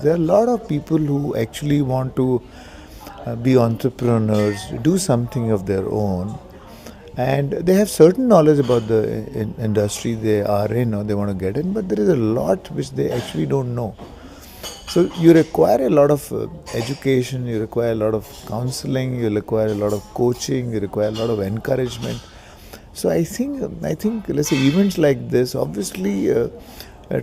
There are a lot of people who actually want to be entrepreneurs, do something of their own, and they have certain knowledge about the industry they are in or they want to get in, but there is a lot which they actually don't know. So you require a lot of education, you require a lot of counseling, you require a lot of coaching, you require a lot of encouragement. So I think let's say events like this obviously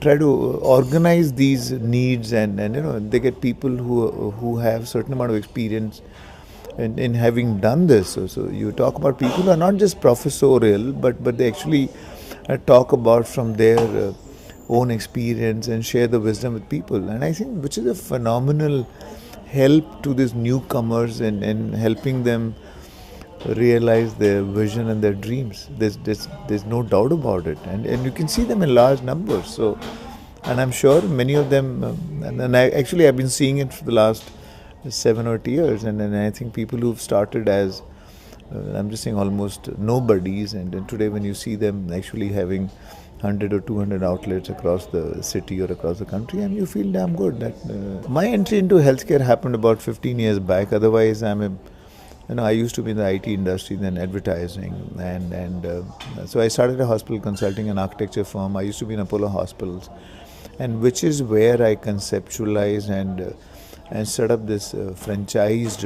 try to organize these needs, and they get people who have certain amount of experience in having done this. So you talk about people who are not just professorial, but they actually talk about from their own experience and share the wisdom with people. And I think which is a phenomenal help to these newcomers and helping them realize their vision and their dreams. There's no doubt about it, and you can see them in large numbers. So, and I'm sure many of them, and I've been seeing it for the last 7 or 8 years, and I think people who've started as I'm just saying almost nobodies, and today when you see them actually having 100 or 200 outlets across the city or across the country, and you feel damn good. That my entry into healthcare happened about 15 years back. Otherwise, I used to be in the IT industry, then advertising, and so I started a hospital consulting and architecture firm. I used to be in Apollo Hospitals, and which is where I conceptualized and set up this franchised,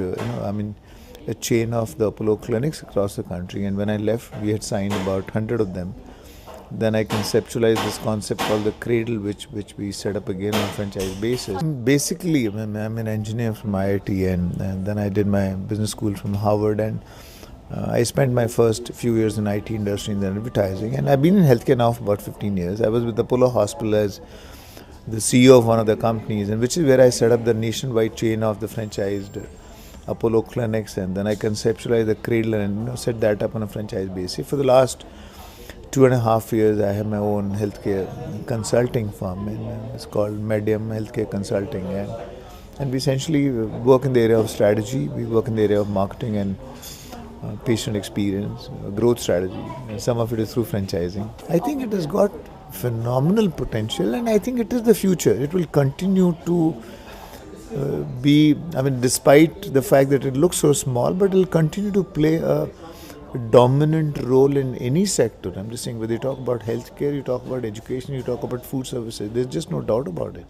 a chain of the Apollo clinics across the country. And when I left, we had signed about 100 of them. Then I conceptualized this concept called the Cradle, which we set up again on a franchise basis. Basically, I'm an engineer from IIT, and then I did my business school from Harvard, and I spent my first few years in IT industry and then advertising. And I've been in healthcare now for about 15 years. I was with Apollo Hospital as the CEO of one of the companies, and which is where I set up the nationwide chain of the franchised Apollo clinics, and then I conceptualized the Cradle and set that up on a franchise basis. For the last 2.5 years, I have my own healthcare consulting firm, and it's called Medium Healthcare Consulting, and we essentially work in the area of strategy, we work in the area of marketing and patient experience, growth strategy, and some of it is through franchising. I think it has got phenomenal potential, and I think it is the future. It will continue to despite the fact that it looks so small, but it will continue to play a dominant role in any sector. I'm just saying, whether you talk about healthcare, you talk about education, you talk about food services, there's just no doubt about it.